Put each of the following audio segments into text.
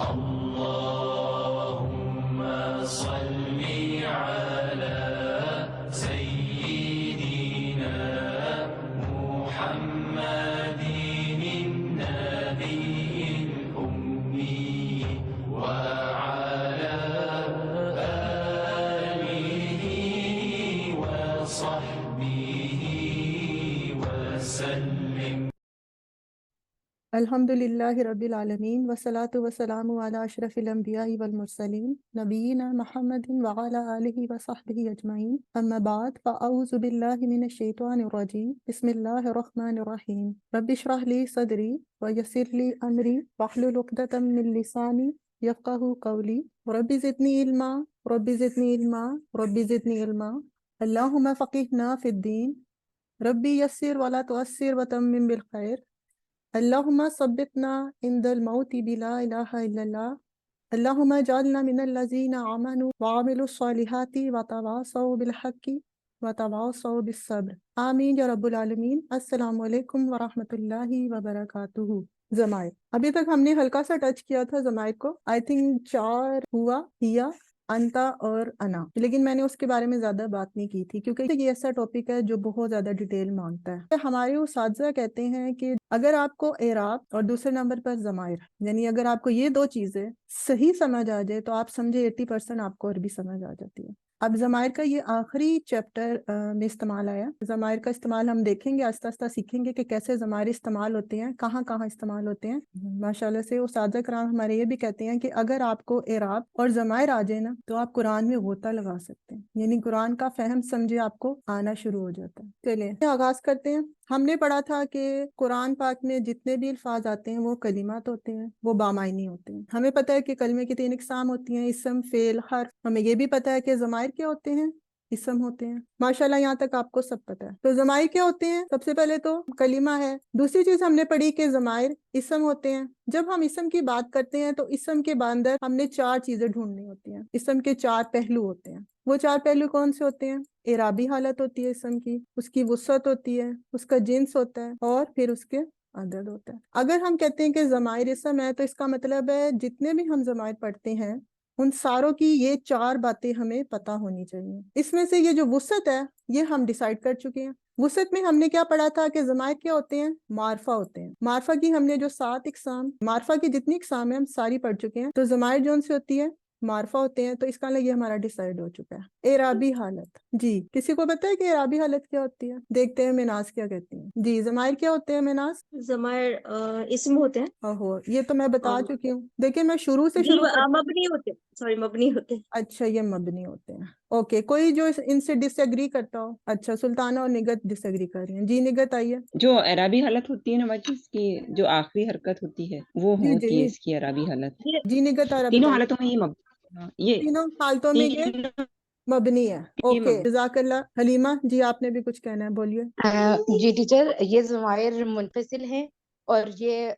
اللهم صل على سيدنا محمد النبي الأمي وعلى آله وصحبه وسلم. الحمدللہ رب العالمین والصلاة والسلام علی اشرف الانبیاء والمرسلین نبینا محمد وعلی آلہ وصحبہ اجمعین اما بعد فاعوذ باللہ من الشیطان الرجیم بسم اللہ الرحمن الرحیم رب اشرح لی صدری ویسر لی امری واحلل عقدۃ من لسانی یفقہوا قولی رب زدنی علما رب زدنی علما رب زدنی علما اللہم فقہنا فی الدین ربی یسر ولا تعسر وتمم بالخیر اللہم ثبتنا عند الموت بلا الہ الا اللہ اللہم اجعلنا من الذین آمنوا وعملوا الصالحات وتواصوا بالحق وتواصوا بالصبر آمین یا رب العالمین۔ السلام علیکم ورحمۃ اللہ وبرکاتہ۔ ضمائر، ابھی تک ہم نے ہلکا سا ٹچ کیا تھا ضمائر کو، آئی تھنک 4 ہوا، ہیا، انتا اور انا، لیکن میں نے اس کے بارے میں زیادہ بات نہیں کی تھی کیونکہ یہ ایسا ٹاپک ہے جو بہت زیادہ ڈیٹیل مانگتا ہے۔ ہمارے اساتذہ کہتے ہیں کہ اگر آپ کو اعراب اور دوسرے نمبر پر ضمائر، یعنی اگر آپ کو یہ 2 چیزیں صحیح سمجھ آ جائے تو آپ سمجھے 80% آپ کو عربی سمجھ آ جاتی ہے۔ اب ضمائر کا یہ آخری چیپٹر میں استعمال آیا۔ ضمائر کا استعمال ہم دیکھیں گے، آہستہ آہستہ سیکھیں گے کہ کیسے ضمائر استعمال ہوتے ہیں، کہاں کہاں استعمال ہوتے ہیں۔ ماشاءاللہ سے اساتذہ کرام ہمارے یہ بھی کہتے ہیں کہ اگر آپ کو اعراب اور ضمائر آ جائے نا تو آپ قرآن میں غوطہ لگا سکتے ہیں، یعنی قرآن کا فہم سمجھے آپ کو آنا شروع ہو جاتا ہے۔ چلیں آغاز کرتے ہیں۔ ہم نے پڑھا تھا کہ قرآن پاک میں جتنے بھی الفاظ آتے ہیں وہ کلمات ہوتے ہیں، وہ بامعنی ہوتے ہیں۔ ہمیں پتہ ہے کہ کلمے کی 3 اقسام ہوتی ہیں، اسم، فعل، حرف۔ ہمیں یہ بھی پتہ ہے کہ ضمائر کیا ہوتے ہیں، اسم ہوتے ہیں۔ ماشاءاللہ یہاں تک آپ کو سب پتہ ہے۔ تو ضمائر کیا ہوتے ہیں؟ سب سے پہلے تو کلمہ ہے۔ دوسری چیز ہم نے پڑھی کہ ضمائر اسم ہوتے ہیں۔ جب ہم اسم کی بات کرتے ہیں تو اسم کے اندر ہم نے 4 چیزیں ڈھونڈنی ہوتی ہیں۔ اسم کے 4 پہلو ہوتے ہیں۔ وہ 4 پہلو کون سے ہوتے ہیں؟ اعرابی حالت ہوتی ہے اسم کی، اس کی وسعت ہوتی ہے، اس کا جنس ہوتا ہے، اور پھر اس کے عدد ہوتا ہے۔ اگر ہم کہتے ہیں کہ ضمائر اسم ہے تو اس کا مطلب ہے جتنے بھی ہم ضمائر پڑھتے ہیں ان ساروں کی یہ 4 باتیں ہمیں پتہ ہونی چاہیے۔ اس میں سے یہ جو وسعت ہے یہ ہم ڈیسائیڈ کر چکے ہیں۔ وسعت میں ہم نے کیا پڑھا تھا کہ ضمائر کیا ہوتے ہیں؟ معرفہ ہوتے ہیں۔ معرفہ کی ہم نے جو 7 اقسام، معرفہ کی جتنی اقسام ہیں ہم ساری پڑھ چکے ہیں۔ تو ضمائر جون سے ہوتی ہے معرفہ ہوتے ہیں، تو اس کا یہ ہمارا ڈیسائیڈ ہو چکا ہے۔ اعرابی حالت، جی کسی کو پتہ ہے کہ اعرابی حالت کیا ہوتی ہے؟ دیکھتے ہیں مناز کیا کہتی ہیں۔ جی ضمائر کیا ہوتے ہیں مناز؟ ضمائر اسم ہوتے ہیں اوہو، یہ تو میں بتا اور چکی ہوں۔ دیکھیں میں شروع سے جی شروع کر، مبنی ہوتے ہیں، سوری مبنی ہوتے ہیں۔ اچھا یہ مبنی ہوتے ہیں۔ اوکے، کوئی جو ان سے ڈس ایگری کرتا ہو؟ اچھا سلطانہ اور نگت ڈس ایگری کر رہی ہیں۔ جی نگت آئیے۔ جو اعرابی حالت ہوتی ہے نا باجی، اس کی جو آخری حرکت ہوتی ہے وہ جی ہوتی ہے جی اس کی اعرابی حالت۔ یہ جی نگت آ رہا تینوں بتائیے۔ حالتوں میں یہ تینوں حالتوں میں یہ تینوں مبنی ہے۔ یہ اوکے جزاک اللہ۔ حلیمہ جی آپ نے بھی کچھ کہنا ہے، بولیے۔ جی ٹیچر، یہ ضمائر منفصل ہیں اور یہ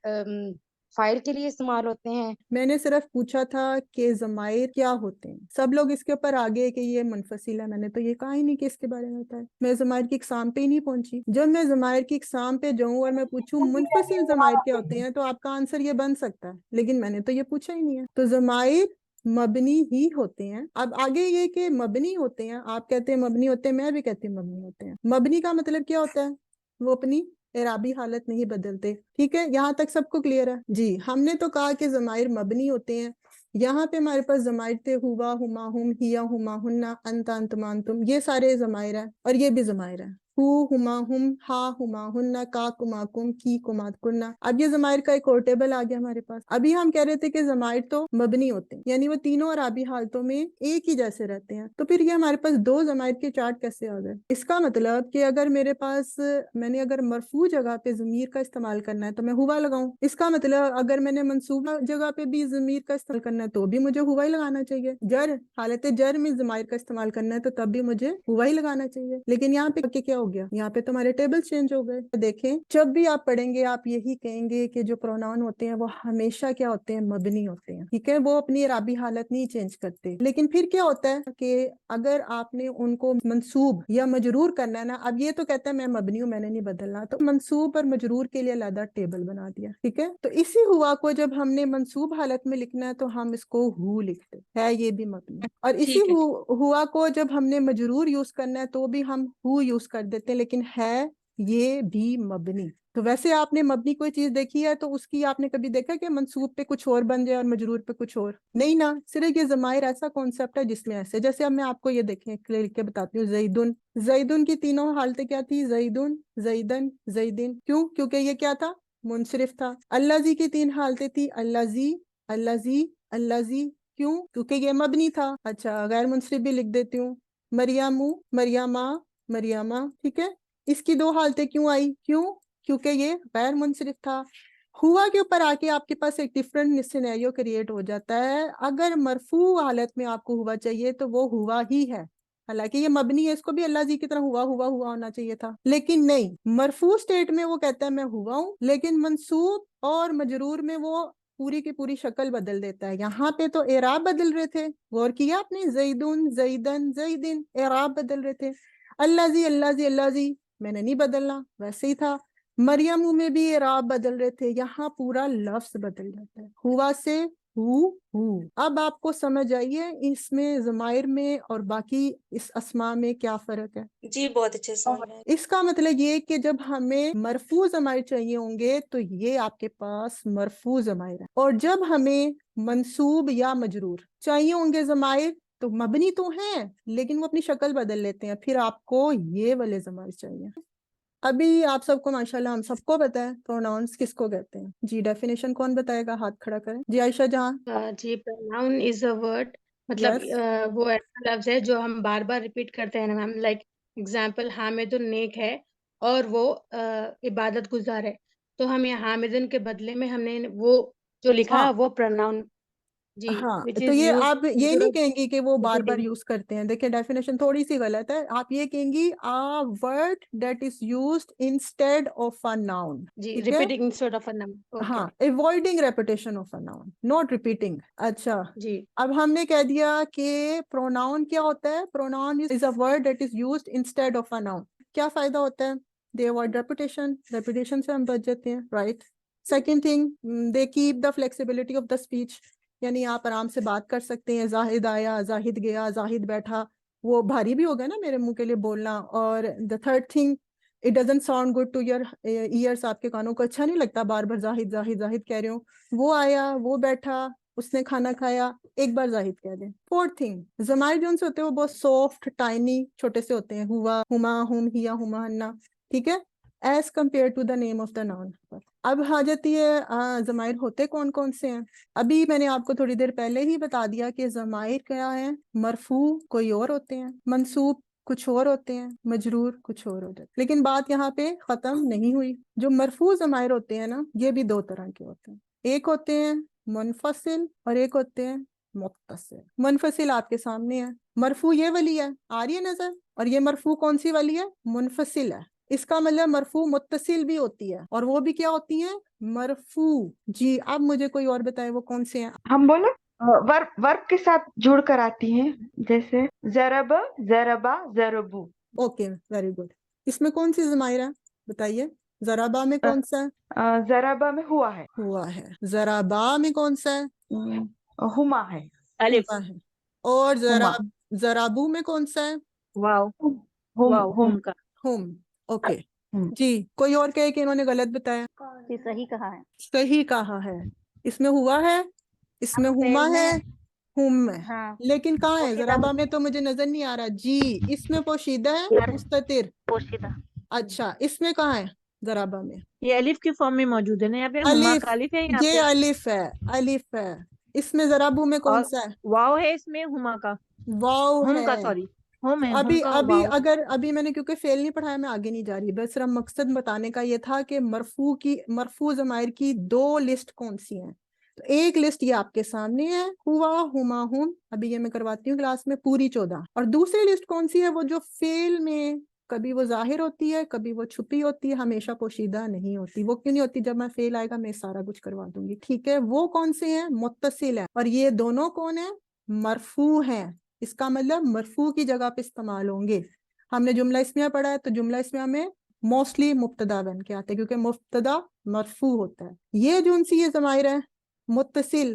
فاعل کے لیے استعمال ہوتے ہیں۔ میں نے صرف پوچھا تھا کہ ضمائر کیا ہوتے ہیں، سب لوگ اس کے اوپر آگے کہ یہ منفصل ہے، میں نے تو یہ کہا ہی نہیں کہ اس کے بارے میں ہوتا ہے۔ میں ضمائر کی اقسام پہ ہی نہیں پہنچی۔ جب میں ضمائر کی اقسام پہ جاؤں اور میں پوچھوں منفصل ضمائر کیا ہوتے ہیں تو آپ کا آنسر یہ بن سکتا ہے، لیکن میں نے تو یہ پوچھا ہی نہیں ہے۔ تو ضمائر مبنی ہی ہوتے ہیں۔ اب آگے یہ کہ مبنی ہوتے ہیں، آپ کہتے ہیں مبنی ہوتے ہیں، میں بھی کہتی ہوں مبنی ہوتے ہیں۔ مبنی کا مطلب کیا ہوتا ہے؟ وہ اپنی اعرابی حالت نہیں بدلتے۔ ٹھیک ہے، یہاں تک سب کو کلیئر ہے؟ جی ہم نے تو کہا کہ ضمائر مبنی ہوتے ہیں۔ یہاں پہ ہمارے پاس ضمائر تھے ہوا، ہما، ہم، ہیا، ہما، ہننا، انتا، انتما، انتم، یہ سارے ضمائر ہیں، اور یہ بھی ضمائر ہیں۔ ہو، ہما، ہم، ہا، ہما، ہننا، کا، کما، کم، کی، کمات، کننا۔ اب یہ ضمائر کا ایک اور ٹیبل آ گیا ہمارے پاس۔ ابھی ہم کہہ رہے تھے کہ ضمائر تو مبنی ہوتے ہیں، یعنی وہ تینوں اعرابی حالتوں میں ایک ہی جیسے رہتے ہیں۔ تو پھر یہ ہمارے پاس 2 ضمائر کے چارٹ کیسے آ گئے؟ اس کا مطلب کہ اگر میرے پاس، میں نے اگر مرفوع جگہ پہ ضمیر کا استعمال کرنا ہے تو میں ہوا لگاؤں۔ اس کا مطلب اگر میں نے منصوبہ جگہ پہ بھی ضمیر کا استعمال کرنا ہے تو بھی مجھے ہوا ہی لگانا چاہیے۔ جر، حالت جر میں ضمائر کا استعمال کرنا ہے تو تب بھی مجھے ہوا ہی لگانا چاہیے۔ لیکن یہاں پہ کیا ہو ہو گیا؟ یہاں پہ تمہارے ٹیبل چینج ہو گئے. دیکھیں جب بھی آپ پڑھیں گے آپ یہی کہیں گے کہ جو پروناؤن ہوتے ہیں وہ ہمیشہ کیا ہوتے ہیں؟ مبنی ہوتے ہیں. ٹھیک ہے, وہ اپنی اعرابی حالت نہیں چینج کرتے. لیکن پھر کیا ہوتا ہے کہ اگر آپ نے ان کو منصوب یا مجرور کرنا ہے نا, اب یہ تو کہتا ہے میں مبنی ہوں میں نے نہیں بدلنا, تو منصوب اور مجرور کے لیے علیحدہ ٹیبل بنا دیا. ٹھیک ہے, تو اسی ہوا کو جب ہم نے منصوب حالت میں لکھنا ہے تو ہم اس کو ہو لکھتے ہے, یہ بھی مبنی. اور اسی ٹھیک ہے. ہوا کو جب ہم نے مجرور یوز کرنا ہے تو بھی ہم ہو یوز کر دیتے ہیں, لیکن ہے یہ بھی مبنی. تو ویسے آپ نے مبنی کوئی چیز دیکھی ہے تو اس کی آپ نے کبھی دیکھا کہ منصوب پہ کچھ اور بن جائے اور مجرور پہ کچھ اور؟ نہیں نا, صرف یہ ضمائر ایسا کانسیپٹ ہے جس میں ایسے, جیسے اب میں آپ کو یہ دیکھیں کلیئر کے بتاتی ہوں. زیدن, زیدن کی تینوں حالتیں کیا تھی؟ زیدن, زیدن, زیدن. کیوں؟ کیونکہ یہ کیا تھا؟ منصرف تھا. الذی کی تین حالتیں تھی, الذی, الذی, الذی. کیوں؟ کیونکہ یہ مبنی تھا. اچھا غیر منصرف بھی لکھ دیتی ہوں, مریامو, مریامہ, مریامہ. ٹھیک ہے, اس کی دو حالتیں کیوں آئی؟ کیوں؟ کیونکہ یہ غیر منصرف تھا. ہوا کے اوپر آ کے آپ کے پاس ایک ڈفرنٹ سینیریو کریٹ ہو جاتا ہے. اگر مرفوع حالت میں آپ کو ہوا چاہیے تو وہ ہوا ہی ہے, حالانکہ یہ مبنی ہے, اس کو بھی اللہ جی کی طرح ہوا ہوا ہوا ہونا چاہیے تھا, لیکن نہیں. مرفوع سٹیٹ میں وہ کہتا ہے میں ہوا ہوں, لیکن منصوب اور مجرور میں وہ پوری کی پوری شکل بدل دیتا ہے. یہاں پہ تو اعراب بدل رہے تھے, غور کیا آپ نے؟ زیدن, زیدن, زیدن, اعراب بدل رہے تھے. اللہ جی, اللہ جی, اللہ جی, میں نے نہیں بدلنا, ویسے ہی تھا. مریم میں بھی اعراب بدل رہے تھے, یہاں پورا لفظ بدل جاتا ہے, ہوا سے ہو. اب آپ کو سمجھ آئیے اس میں ضمائر میں اور باقی اس اسماء میں کیا فرق ہے؟ جی بہت اچھے سے سمجھ میں. اس کا مطلب یہ کہ جب ہمیں مرفوع ضمائر چاہیے ہوں گے تو یہ آپ کے پاس مرفوع ضمائر ہے, اور جب ہمیں منصوب یا مجرور چاہیے ہوں گے ضمائر تو مبنی تو ہیں لیکن وہ اپنی شکل بدل لیتے ہیں, پھر آپ کو یہ والے ضمائر چاہیے. ابھی آپ سب کو ماشاءاللہ ہم سب کو پتہ ہے پروناؤنس کس کو کہتے ہیں. جی ڈیفینیشن کون بتائے گا؟ ہاتھ کھڑا کریں. جی عائشہ جہاں. جی pronoun is a word, مطلب یس, وہ ایسا لفظ ہے جو ہم بار بار ریپیٹ کرتے ہیں نا میم. لائک اگزامپل حامد النیک ہے اور وہ عبادت گزار ہے, تو ہم یہ حامدن کے بدلے میں ہم نے وہ جو لکھا ہاں ہے وہ pronoun. جی ہاں, which تو is یہ used آپ یہ instead نہیں of کہیں گی کہ وہ بار بار repeating. یوز کرتے ہیں. دیکھیں ڈیفینیشن تھوڑی سی غلط ہے. آپ یہ کہیں گی a word that is used instead of a noun. جی ٹھیک ہے, repeating instead of a noun. ہاں, Okay. avoiding repetition of a noun, not repeating. اچھا, جی اب ہم نے کہہ دیا کہ پروناؤن کیا ہوتا ہے. Pronoun is a word that is used instead of a noun. کیا فائدہ ہوتا ہے؟ they avoid repetition. repetition سے ہم بچ جاتے ہیں, right. Second thing, they keep the flexibility of the speech. یعنی آپ آرام سے بات کر سکتے ہیں. زاہد آیا, زاہد گیا, زاہد بیٹھا, وہ بھاری بھی ہوگا نا میرے منہ کے لیے بولنا. اور the third thing, it doesn't sound good to your ears. آپ کے کانوں کو اچھا نہیں لگتا بار بار زاہد زاہد زاہد کہہ رہے ہوں. وہ آیا, وہ بیٹھا, اس نے کھانا کھایا, ایک بار زاہد کہہ دیں. فورتھ تھنگ, ضمائر جو ان سے ہوتے ہیں وہ بہت سافٹ, ٹائنی, چھوٹے سے ہوتے ہیں. ہوا, ہما, ہم, ہیا, ہما, ہنا. ٹھیک ہے, as compare to the name of the noun. اب آ جاتی ہے ضمائر ہوتے کون کون سے ہیں. ابھی میں نے آپ کو تھوڑی دیر پہلے ہی بتا دیا کہ ضمائر کیا ہیں. مرفوع کوئی اور ہوتے ہیں, منصوب کچھ اور ہوتے ہیں, مجرور کچھ اور ہوتے ہیں. لیکن بات یہاں پہ ختم نہیں ہوئی. جو مرفوع ضمائر ہوتے ہیں نا یہ بھی دو طرح کے ہوتے ہیں. ایک ہوتے ہیں منفصل اور ایک ہوتے ہیں متصل. منفصل آپ کے سامنے ہے, مرفوع یہ والی ہے, آ رہی ہے نظر, اور یہ مرفوع کون سی والی ہے؟ منفصل ہے. اس کا مطلب مرفوع متصل بھی ہوتی ہے, اور وہ بھی کیا ہوتی ہیں؟ مرفوع. جی اب مجھے کوئی اور بتائے وہ کون سے ہیں. ہم بولے ورب کے ساتھ جڑ کر آتی ہیں, جیسے ضرب, ضربا, ضربو. Okay very good. اس میں کون سی ضمائر ہے بتائیے؟ ضربا میں کون سا ہے؟ ضربا میں ہوا ہے, ہوا ہے. ضربا میں کون سا ہے؟ ہما ہے, الف, ہوا ہے. اور ہما, ضرابو میں کون سا ہے؟ واو, واو ہم, ہم کا. ہم. اوکے ہم. جی, کوئی اور کہے کہ انہوں نے غلط بتایا؟ یہ صحیح کہا ہے. صحیح کہا ہے. اس میں ہوا ہے, اس میں ہما ہے, ہم ہے. ہاں لیکن کہاں ہے؟ ضرابہ میں تو مجھے نظر نہیں آ رہا. جی اس میں پوشیدہ ہے, مستتر. پوشیدہ. اچھا اس میں کہاں ہے؟ ضرابہ میں یہ الف کی فارم میں موجود ہے نا, یہاں پہ ہما الف, کا الف ہے, یہاں یہ پہ الف ہے, الف ہے. اس میں ضرابو میں کون اور سا ہے؟ واو ہے اس میں, ہما کا, واو ہم ہے. کا, سوری ہم ہے, ہم ابھی کا ابھی واو. اگر ابھی میں نے کیونکہ فیل نہیں پڑھایا میں آگے نہیں جا رہی, بس صرف مقصد بتانے کا یہ تھا کہ مرفوع ضمائر کی دو لسٹ کون سی ہیں. تو ایک لسٹ یہ آپ کے سامنے ہے, ہوا, ہما, ہم. ابھی یہ میں کرواتی ہوں کلاس میں پوری 14. اور دوسری لسٹ کون سی ہے؟ وہ جو فیل میں کبھی وہ ظاہر ہوتی ہے، کبھی وہ چھپی ہوتی ہے، ہمیشہ پوشیدہ نہیں ہوتی۔ وہ کیوں نہیں ہوتی؟ جب میں فعل آئے گا میں سارا کچھ کروا دوں گی، ٹھیک ہے۔ وہ کون سے ہیں؟ متصل ہیں، اور یہ دونوں کون ہیں؟ مرفوع ہیں۔ اس کا مطلب مرفوع کی جگہ پہ استعمال ہوں گے۔ ہم نے جملہ اسمیہ پڑھا ہے تو جملہ اسمیہ میں موسٹلی مبتدا بن کے آتے ہیں کیونکہ مبتدا مرفوع ہوتا ہے۔ یہ جو ان سے یہ ضمائر ہیں متصل،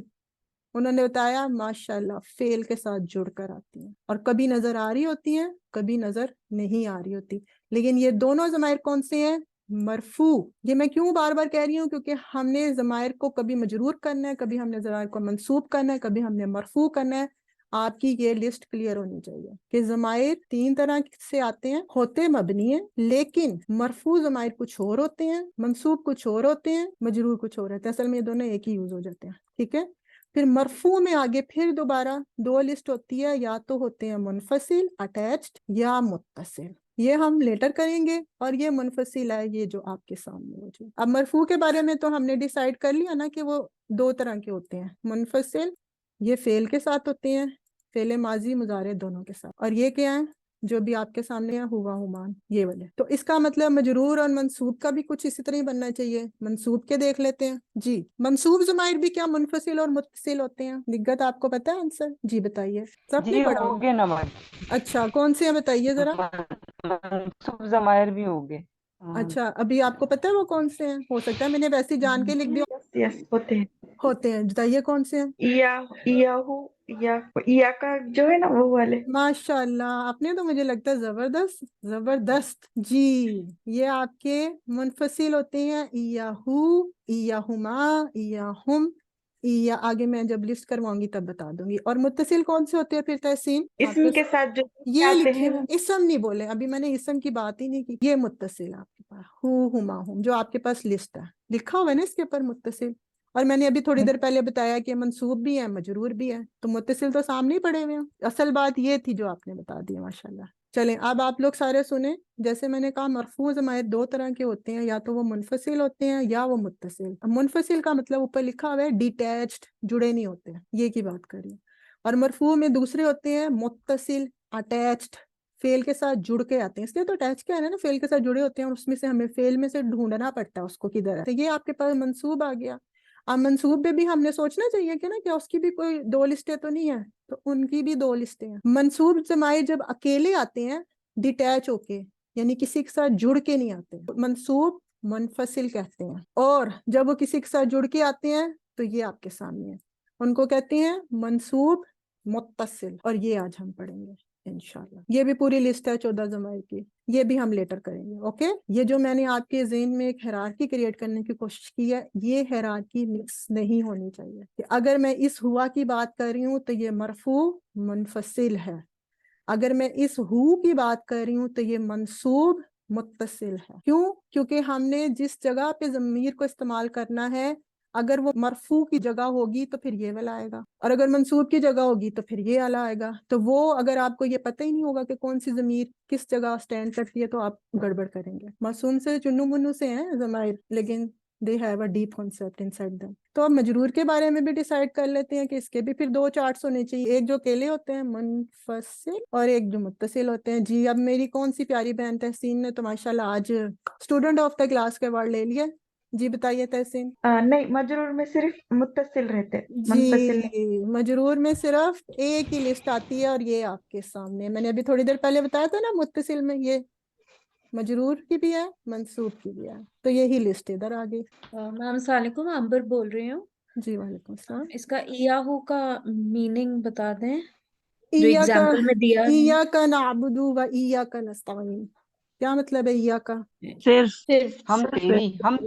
انہوں نے بتایا ماشاءاللہ فعل کے ساتھ جڑ کر آتی ہیں، اور کبھی نظر آ رہی ہوتی ہیں، کبھی نظر نہیں آ رہی ہوتی۔ لیکن یہ دونوں ضمائر کون سے ہیں؟ مرفوع۔ یہ میں کیوں بار بار کہہ رہی ہوں؟ کیونکہ ہم نے ضمائر کو کبھی مجرور کرنا ہے، کبھی ہم نے ضمائر کو منصوب کرنا ہے، کبھی ہم نے مرفوع کرنا ہے۔ آپ کی یہ لسٹ کلیئر ہونی چاہیے کہ ضمائر تین طرح سے آتے ہیں، ہوتے مبنی ہیں، لیکن مرفوع ضمائر کچھ اور ہوتے ہیں، منصوب کچھ اور ہوتے ہیں، مجرور کچھ اور ہوتے ہیں۔ اصل میں یہ دونوں ایک ہی یوز ہو جاتے ہیں، ٹھیک ہے۔ پھر مرفوع میں آگے پھر دوبارہ دو لسٹ ہوتی ہے، یا تو ہوتے ہیں منفصل اٹیچڈ یا متصل، یہ ہم لیٹر کریں گے، اور یہ منفصل ہے یہ جو آپ کے سامنے موجود۔ اب مرفوع کے بارے میں تو ہم نے ڈیسائیڈ کر لیا نا کہ وہ دو طرح کے ہوتے ہیں۔ منفصل یہ فعل کے ساتھ ہوتے ہیں، فعل ماضی مضارع دونوں کے ساتھ، اور یہ کیا ہیں جو بھی آپ کے سامنے ہے ہوا ہمان، یہ والے۔ تو اس کا مطلب مجرور اور منصوب کا بھی کچھ اسی طرح ہی بننا چاہیے۔ منصوب کے دیکھ لیتے ہیں جی۔ منصوب ضمائر بھی کیا منفصل اور متصل ہوتے ہیں؟ لگت آپ کو پتہ ہے آنسر؟ جی بتائیے، سب نے جی پڑھا؟ ہوگے نا میم، اچھا کون سے ہیں بتائیے ذرا۔ منصوب ضمائر بھی ہوگے۔ اچھا ابھی آپ کو پتہ ہے وہ کون سے ہیں؟ ہو سکتا ہے میں نے ویسے ہی جان کے لکھ دیا۔ یس ہوتے ہیں۔ ہوتے ہیں، بتائیے کون سے ہیں؟ یا کا جو ہے نا وہ والے۔ ماشاء اللہ، آپ نے تو مجھے لگتا ہے زبردست زبردست جی۔ یہ آپ کے منفصل ہوتے ہیں، ایہو، ایہما، ایہم، یا آگے میں جب لسٹ کرواؤں گی تب بتا دوں گی۔ اور متصل کون سے ہوتے ہیں پھر تحسین؟ اسم کے ساتھ جو یہ آتے لکھے ہیں اسم نہیں بولے، ابھی میں نے اسم کی بات ہی نہیں کی۔ یہ متصل آپ کے پاس ہو، ہما، ہم، جو آپ کے پاس لسٹ ہے لکھا ہوا ہے نا اس کے اوپر متصل۔ اور میں نے ابھی تھوڑی دیر پہلے بتایا کہ منصوب بھی ہے، مجرور بھی ہے، تو متصل تو سامنے ہی پڑے ہوئے ہیں۔ اصل بات یہ تھی جو آپ نے بتا دی، ماشاءاللہ۔ چلیں اب آپ لوگ سارے سنیں، جیسے میں نے کہا مرفوع ضمائر دو طرح کے ہوتے ہیں، یا تو وہ منفصل ہوتے ہیں یا وہ متصل۔ منفصل کا مطلب اوپر لکھا ہوا ہے ڈیٹیچڈ، جڑے نہیں ہوتے، یہ کی بات کر رہی ہوں۔ اور مرفوع میں دوسرے ہوتے ہیں متصل اٹیچڈ، فعل کے ساتھ جڑ کے آتے ہیں، اس لیے تو اٹیچ کیا ہے نا، فعل کے ساتھ جڑے ہوتے ہیں، اور اس میں سے ہمیں فعل میں سے ڈھونڈنا پڑتا ہے اس کو کدھر ہے۔ تو یہ آپ کے پاس منصوب آ گیا۔ اب منصوب پہ بھی ہم نے سوچنا چاہیے کہ نا کہ اس کی بھی کوئی دو لسٹیں تو نہیں ہیں، تو ان کی بھی دو لسٹیں ہیں۔ منصوب ضمائر جب اکیلے آتے ہیں ڈیٹیچ ہو کے، یعنی کسی کے ساتھ جڑ کے نہیں آتے، منصوب منفصل کہتے ہیں۔ اور جب وہ کسی کے ساتھ جڑ کے آتے ہیں تو یہ آپ کے سامنے ہے، ان کو کہتے ہیں منصوب متصل، اور یہ آج ہم پڑھیں گے انشاءاللہ۔ یہ بھی پوری لسٹ ہے 14 ضمائر کی، یہ بھی ہم لیٹر کریں گے، اوکے۔ یہ جو میں نے آپ کے ذہن میں ایک ہیرارکی کریٹ کرنے کی کوشش کی ہے، یہ ہیرارکی مکس نہیں ہونی چاہیے کہ اگر میں اس ہوا کی بات کر رہی ہوں تو یہ مرفوع منفصل ہے، اگر میں اس ہو کی بات کر رہی ہوں تو یہ منصوب متصل ہے۔ کیوں؟ کیونکہ ہم نے جس جگہ پہ ضمیر کو استعمال کرنا ہے، اگر وہ مرفوع کی جگہ ہوگی تو پھر یہ والا آئے گا، اور اگر منصوب کی جگہ ہوگی تو پھر یہ والا آئے گا۔ تو وہ اگر آپ کو یہ پتہ ہی نہیں ہوگا کہ کون سی ضمیر کس جگہ سٹینڈ کرتی ہے تو آپ گڑبڑ کریں گے۔ معصوم سے چنو منو سے ہیں ضمائر، لیکن they have a deep concept inside them۔ تو اب مجرور کے بارے میں بھی ڈیسائیڈ کر لیتے ہیں کہ اس کے بھی پھر دو چارٹس ہونے چاہیے، ایک جو اکیلے ہوتے ہیں منفصل، اور ایک جو متصل ہوتے ہیں۔ جی اب میری کون سی پیاری بہن تحسین نے تو ماشاءاللہ آج اسٹوڈنٹ آف دا کلاس کے ایوارڈ لے لیے۔ جی بتائیے تحسین۔ نہیں، مجرور میں صرف متصل رہتے، منفصل نہیں۔ جی مجرور میں صرف ایک ہی لسٹ آتی ہے، اور یہ آپ کے سامنے میں نے ابھی تھوڑی دیر پہلے بتایا تھا نا، متصل میں یہ مجرور کی بھی ہے، منصوب کی بھی ہے، تو یہی لسٹ ادھر آ گئی۔ میم السلام علیکم، امبر بول رہی ہوں۔ جی وعلیکم السلام۔ اس کا ایاہو کا میننگ بتا دیں جو ایاک ایگزامپل میں دیا ہے۔ ایاک نعبد و ایاک نستعین، کیا مطلب ہے ایاک؟ صرف ہم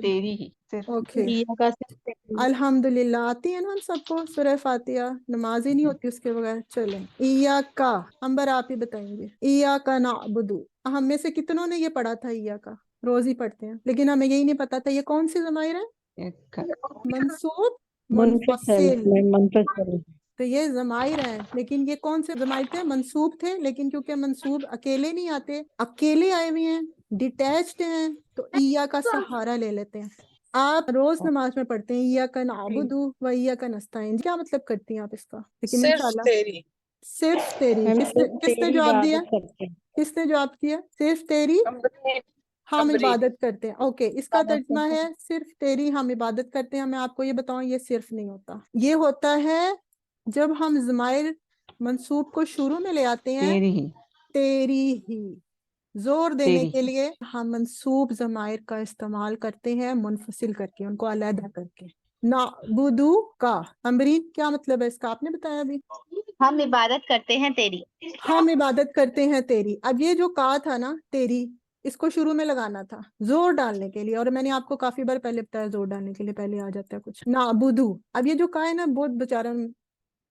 تیری ہی صرف۔ اوکے، یا کا صرف الحمدللہ آتی ہے نا ہم سب کو سورہ فاتحہ، نماز ہی نہیں ہوتی اس کے بغیر۔ چلیں ایاک، امبر آپ ہی بتائیں گے۔ ایاک نعبد، ہم میں سے کتنوں نے یہ پڑھا تھا ایاک؟ روز ہی پڑھتے ہیں، لیکن ہمیں یہی نہیں پتا تھا یہ کون سی ضمائر ہے؟ منصوب منفصل، منفصل۔ تو یہ ضمائر ہیں، لیکن یہ کون سے ضمائر تھے؟ منصوب تھے، لیکن کیونکہ منصوب اکیلے نہیں آتے، اکیلے آئے ہوئے ہیں، ڈیٹیچڈ ہیں، تو ایا کا سہارا لے لیتے ہیں۔ آپ روز نماز میں پڑھتے ہیں ایاک نعبد و ایاک نستعین، کیا مطلب کرتی ہیں آپ اس کا؟ لیکن صرف انشاءاللہ تیری صرف تیری. ہم کس نے تیری جواب دیا؟ عبادت کرتے ہیں. کس نے جواب کیا؟ صرف تیری ہم عبادت کرتے ہیں. اوکے, اس کا عبادت ترجمہ کرتے ہے صرف تیری ہم عبادت کرتے ہیں. میں آپ کو یہ بتاؤں, یہ صرف نہیں ہوتا. یہ ہوتا ہے جب ہم ضمائر منصوب کو شروع میں لے آتے ہیں, تیری ہی تیری ہی, زور دینے تیری کے لیے ہم منصوب ضمائر کا استعمال کرتے ہیں منفصل کر کے, ان کو علیحدہ کر کے. نعبدو کا امرین کیا مطلب ہے اس کا؟ آپ نے بتایا ابھی. ہم عبادت کرتے ہیں تیری. ہم عبادت کرتے ہیں تیری. اب یہ جو کا تھا نا تیری, اس کو شروع میں لگانا تھا زور ڈالنے کے لیے, اور میں نے آپ کو کافی بار پہلے بتایا زور ڈالنے کے لیے پہلے آ جاتا ہے کچھ. نعبدو, اب یہ جو کا ہے نا بہت بیچارہ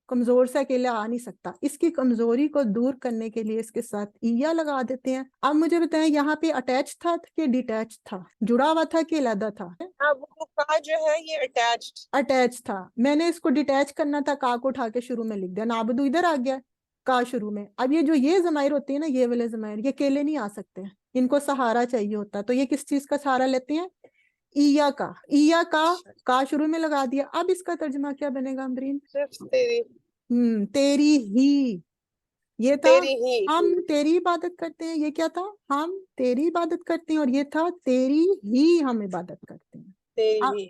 کمزور سے اکیلا آ نہیں سکتا, اس کی کمزوری کو دور کرنے کے لیے اس کے ساتھ ایا لگا دیتے ہیں. اب مجھے بتائیں یہاں پہ اٹیچ تھا کہ ڈیٹیچ تھا, جڑا ہوا تھا کہ علیحدہ تھا؟ وہ کا جو ہے یہ اٹیچڈ اٹیچ تھا. میں نے اس کو ڈیٹیچ کرنا تھا, کا کو اٹھا کے شروع میں لکھ دیا, نعبدو ادھر آ گیا کا شروع میں. اب یہ جو یہ ضمائر ہوتی ہیں نا, یہ والے ضمائر, یہ اکیلے نہیں آ سکتے, ان کو سہارا چاہیے ہوتا. تو یہ کس چیز کا سہارا لیتے ہیں؟ ایا کا. ایا کا شروع میں لگا دیا. اب اس کا ترجمہ کیا بنے گا امرین؟ صرف تیری تیری ہی. یہ تھا تیری ہی ہم تیری عبادت کرتے ہیں, یہ کیا تھا؟ ہم تیری عبادت کرتے ہیں. اور یہ تھا تیری ہی ہم عبادت کرتے ہیں. تیری اب ہی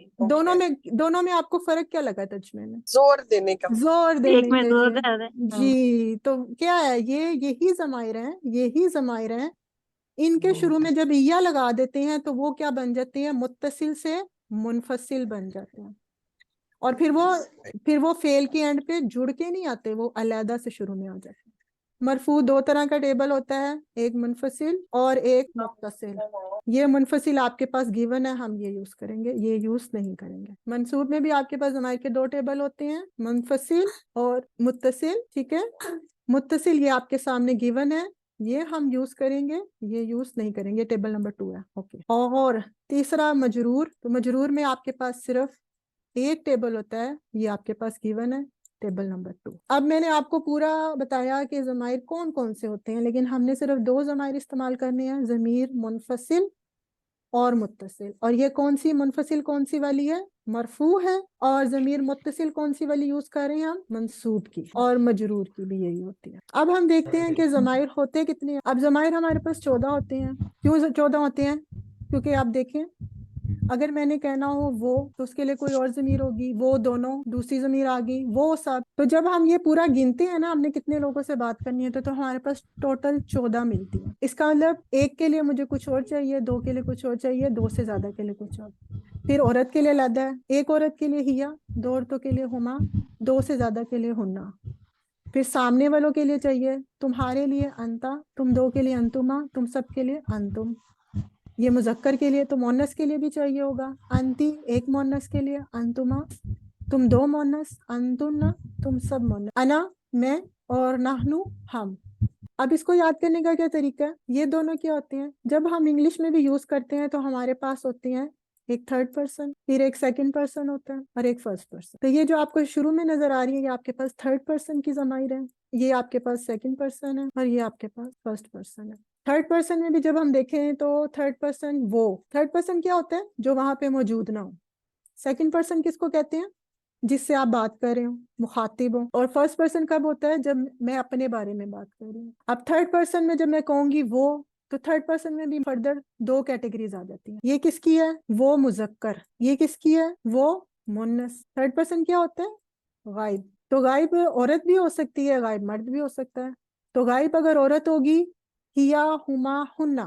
دونوں میں آپ کو فرق کیا لگا ترجمے میں؟ زور دینے کا. زور ایک دینے میں کے زور لیے. زیادہ ہے. جی, تو کیا ہے یہی ضمائر ہیں. ان کے شروع میں جب یا لگا دیتے ہیں تو وہ کیا بن جاتے ہیں؟ متصل سے منفصل بن جاتے ہیں. اور پھر وہ فعل کے اینڈ پہ جڑ کے نہیں آتے, وہ علیحدہ سے شروع میں آ جاتے ہیں. مرفوع دو طرح کا ٹیبل ہوتا ہے, ایک منفصل اور ایک متصل. یہ منفصل آپ کے پاس گیون ہے, ہم یہ یوز کریں گے, یہ یوز نہیں کریں گے. منصوب میں بھی آپ کے پاس ضمائر کے دو ٹیبل ہوتے ہیں, منفصل اور متصل. ٹھیک ہے, متصل یہ آپ کے سامنے گیون ہے, یہ ہم یوز کریں گے, یہ یوز نہیں کریں گے. ٹیبل نمبر 2 ہے. اوکے. اور تیسرا مجرور. تو مجرور میں آپ کے پاس صرف ایک ٹیبل ہوتا ہے, یہ آپ کے پاس گیون ہے, ٹیبل نمبر 2. اب میں نے آپ کو پورا بتایا کہ ضمائر کون کون سے ہوتے ہیں, لیکن ہم نے صرف 2 ضمائر استعمال کرنے ہیں, ضمیر منفصل اور متصل. اور یہ کون سی منفصل کون سی والی ہے؟ مرفوع ہے. اور ضمیر متصل کون سی والی یوز کر رہے ہیں ہم؟ منصوب کی. اور مجرور کی بھی یہی ہوتی ہے. اب ہم دیکھتے ہیں کہ ضمائر ہوتے کتنے ہیں. اب ضمائر ہمارے پاس 14 ہوتے ہیں. کیوں 14 ہوتے ہیں؟ کیونکہ آپ دیکھیں, اگر میں نے کہنا ہو وہ, تو اس کے لیے کوئی اور ضمیر ہوگی, وہ دونوں, دوسری ضمیر آ گئی, وہ سب. تو جب ہم یہ پورا گنتے ہیں نا, ہم نے کتنے لوگوں سے بات کرنی ہے, تو ہمارے پاس ٹوٹل 14 ملتی ہیں. اس کا مطلب ایک کے لیے مجھے کچھ اور چاہیے, 2 کے لیے کچھ اور چاہیے, 2 سے زیادہ کے لیے کچھ اور. پھر عورت کے لیے علیحدہ ہے, ایک عورت کے لیے ہیا, 2 عورتوں کے لیے ہما, 2 سے زیادہ کے لیے ہننا. پھر سامنے والوں کے لیے چاہیے, تمہارے لیے انتا, تم 2 کے لیے انتما, تم سب کے لیے انتم. یہ مذکر کے لیے, تو مونس کے لیے بھی چاہیے ہوگا, انتی ایک مونس کے لیے, انتما تم 2 مونس, انتنا تم سب مونس, انا میں, اور نحنو ہم. اب اس کو یاد کرنے کا کیا طریقہ ہے؟ یہ دونوں کیا ہوتے ہیں؟ جب ہم انگلش میں بھی یوز کرتے ہیں تو ہمارے پاس ہوتے ہیں ایک تھرڈ پرسن, پھر ایک سیکنڈ پرسن ہوتا ہے, اور ایک فرسٹ پرسن. تو یہ جو آپ کو شروع میں نظر آ رہی ہے, یہ آپ کے پاس تھرڈ پرسن کی ضمائر ہے, یہ آپ کے پاس سیکنڈ پرسن ہے, اور یہ آپ کے پاس فرسٹ پرسن ہے. تھرڈ پرسن میں بھی جب ہم دیکھیں تو تھرڈ پرسن تھرڈ پرسن کیا ہوتا ہے؟ جو وہاں پہ موجود نہ ہو. سیکنڈ پرسن کس کو کہتے ہیں؟ جس سے آپ بات کر رہے ہو, مخاطب ہو. اور فرسٹ پرسن کب ہوتا ہے؟ جب میں اپنے بارے میں بات کر رہی ہوں. اب تھرڈ پرسن میں جب میں کہوں گی وہ, تو تھرڈ پرسن میں بھی فردر 2 کیٹیگریز آ جاتی ہیں. یہ کس کی ہے؟ وہ مذکر. یہ کس کی ہے؟ وہ مونس. تھرڈ پرسن کیا ہوتا ہے؟ غائب. تو غائب عورت بھی ہو سکتی ہے, غائب مرد بھی ہو سکتا ہے. تو غائب اگر عورت ہوگی, ہیا ہما ہننا,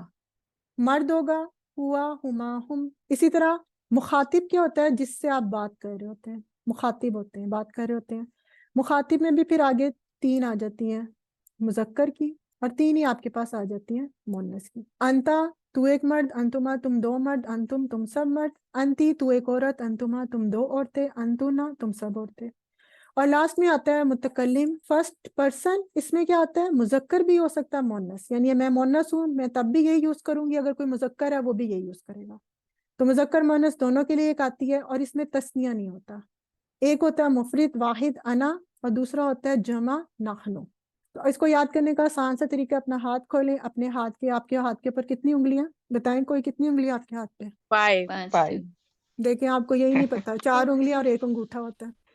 مرد ہوگا ہوا ہما ہم. اسی طرح مخاطب کیا ہوتا ہے؟ جس سے آپ بات کر رہے ہوتے ہیں, مخاطب ہوتے ہیں, بات کر رہے ہوتے ہیں. مخاطب میں بھی پھر آگے 3 آ جاتی ہیں مذکر کی, اور 3 ہی آپ کے پاس آ جاتی ہیں مونس کی. انتا تو ایک مرد, انتما تم 2 مرد, انتم تم سب مرد, انتی تو ایک عورت, انتما تم 2 عورتیں, انتونا تم سب عورتیں. اور لاسٹ میں آتا ہے متکلم, فرسٹ پرسن. اس میں کیا آتا ہے؟ مذکر بھی ہو سکتا ہے مونس, یعنی میں مونس ہوں, میں تب بھی یہی یوز کروں گی, اگر کوئی مذکر ہے وہ بھی یہی یوز کرے گا. تو مذکر مونس دونوں کے لیے ایک آتی ہے, اور اس میں تثنیہ نہیں ہوتا. ایک ہوتا ہے مفرد واحد انا, اور دوسرا ہوتا ہے جمع نحنو. تو اس کو یاد کرنے کا آسان سا طریقہ, اپنا ہاتھ کھولیں, اپنے ہاتھ کے, آپ کے ہاتھ کے اوپر کتنی انگلیاں بتائیں, کوئی کتنی انگلیاں آپ کے ہاتھ پہ؟ 5 5. دیکھیں آپ کو یہی نہیں پتا, 4 انگلیاں اور 1 انگوٹھا ہوتا ہے.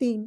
3।